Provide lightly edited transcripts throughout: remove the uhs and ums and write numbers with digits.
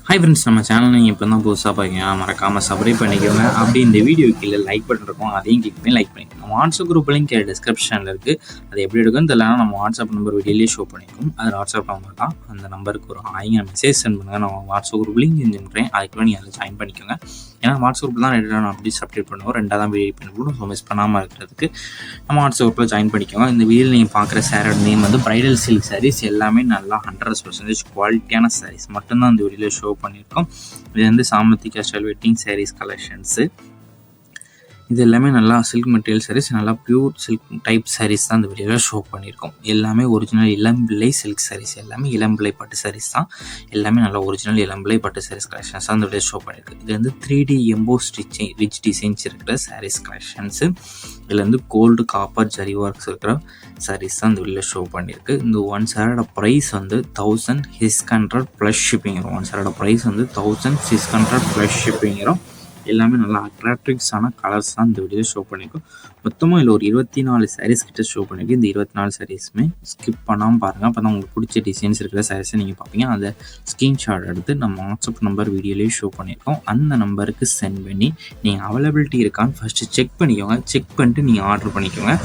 Hi friends, நம்ம channel நீங்கள் இப்போ தான் புதுசாக பார்க்கீங்க, மறக்காமல் சப்ஸ்கிரைப் பண்ணிக்கோங்க. அப்படி இந்த வீடியோ கீழே லைக் பட்டன் இருக்கும், அதையும் கிளிக் பண்ணி லைக் பண்ணிக்கோங்க. நம்ம வாட்ஸ்அப் குரூப் லிங்க் டிஸ்கிரிப்ஷனில் இருக்குது. அது எப்படி எடுக்குன்னு தெரியலனா நம்ம வாட்ஸ்அப் நம்பர் வீடியோலேயே ஷோ பண்ணிக்கும். அது வாட்ஸ்அப் நம்பர் தான். அந்த நம்பருக்கு ஒரு ஆயிங்க மெசேஜ் சென்ட் பண்ணுங்கள். நான் வாட்ஸ்அப் குரூப் லிங்க் செஞ்சு பண்ணுறேன். அதுக்குள்ளே நீங்கள் அதில் ஜாயின் பண்ணிக்கோங்க. ஏன்னா வாட்ஸ்அப் குரூப் தான் ரெண்டு அப்டேட் பண்ணுவோம். ரெண்டாவது தான் வீடியோ பண்ணி ஸோ மிஸ் பண்ணாமல் இருக்கிறதுக்கு நம்ம வாட்ஸ்அப் குரூப்பில் ஜாயின் பண்ணிக்கோங்க. இந்த வீடியோவில் நீங்கள் பார்க்குற சாரோட நேம் வந்து பிரைடல் சில்க் சாரீஸ். எல்லாமே நல்லா 100% குவாலிட்டியான சாரீஸ் மட்டும்தான் இந்த வீடியோவில் ஷோ பண்ணியிருக்கோம். இது வந்து சாமந்தி கேஸ்டல் வெட்டிங் சாரீஸ் கலெக்ஷன்ஸு. இது எல்லாமே நல்லா சில்க் மெட்டீரியல் சாரீஸ், நல்லா பியூர் சில்க் டைப் சாரீஸ் தான் இந்த வீடியோவில் ஷோ பண்ணியிருக்கோம். எல்லாமே ஒரிஜினல் இளம்பிள்ளை சில்க் சாரீஸ், எல்லாமே இளம்பிள்ளை பட்டு சாரீஸ் தான். எல்லாமே நல்லா ஒரிஜினல் இளம்பிள்ளை பட்டு சாரீஸ் கலெக்ஷன்ஸ் தான் இந்த வீடியோ ஷோ பண்ணியிருக்கு. இது வந்து 3D எம்போ ஸ்டிச்சிங் ரிச் டிசைன்ஸ் இருக்கிற சாரீஸ் கலெக்ஷன்ஸு. இதில் வந்து கோல்டு காப்பர் ஜரி ஒர்க்ஸ் இருக்கிற சாரீஸ் தான் இந்த வீடியோவில் ஷோ பண்ணியிருக்கு. இந்த ஒன் சாரோட ப்ரைஸ் வந்து 1600 ப்ளஸ் ஷிப்பிங் வரும். ஒன் சாரோட ப்ரைஸ் வந்து 1600 ப்ளஸ் ஷிப்பிங் வரும். எல்லாமே நல்லா அட்ராக்டிவ்ஸான கலர்ஸ் தான் இந்த வீடியோ ஷோ பண்ணியிருக்கோம். மொத்தமாக இதில் ஒரு 24 சாரீஸ் கிட்ட ஷோ பண்ணியிருக்கு. இந்த 24 சாரீஸுமே ஸ்கிப் பண்ணாமல் பாருங்கள். அப்போ தான் உங்களுக்கு பிடிச்ச டிசைன்ஸ் இருக்கிற சாரீஸை நீங்கள் பார்ப்பீங்க. அந்த ஸ்க்ரீன்ஷாட் எடுத்து நம்ம வாட்ஸ்அப் நம்பர் வீடியோலேயே ஷோ பண்ணியிருக்கோம். அந்த நம்பருக்கு சென்ட் பண்ணி நீங்கள் அவைலபிலிட்டி இருக்கான்னு ஃபஸ்ட்டு செக் பண்ணிக்கோங்க. செக் பண்ணிட்டு நீங்கள் ஆர்டர் பண்ணிக்கோங்க.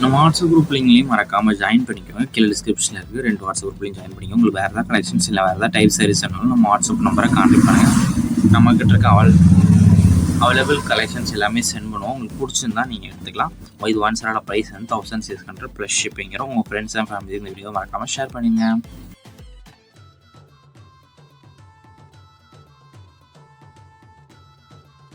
நம்ம வாட்ஸ்அப் குரூப் லிங்க்லையும் மறக்காமல் ஜாயின் பண்ணிக்கோங்க. கீழே டிஸ்கிரிப்ஷனில் இருக்குது. 2 வாட்ஸ்அப் குரூப்லையும் ஜாயின் பண்ணிக்கோங்க. உங்களுக்கு வேறு ஏதாவது கலெக்ஷன்ஸ் இல்லை வேறு ஏதாவது டைப் சாரீஸ் வேணாலும் நம்ம வாட்ஸ்அப் நம்பரை கான்டெக்ட் பண்ணுங்கள். நம்மக்கிட்ட இருக்க அவைலபிள் கலெக்ஷன்ஸ் எல்லாமே சென்ட் பண்ணுவோம். உங்களுக்கு பிடிச்சிருந்தா நீங்கள் எடுத்துக்கலாம். இது ஒன் சாரோட ப்ரைஸ் வந்து 1600 ப்ளஸ் ஷிப்பிங். உங்கள் ஃப்ரெண்ட்ஸ் அண்ட் ஃபேமிலி இந்த வீடியோ மறக்காமல் ஷேர் பண்ணுங்கள்.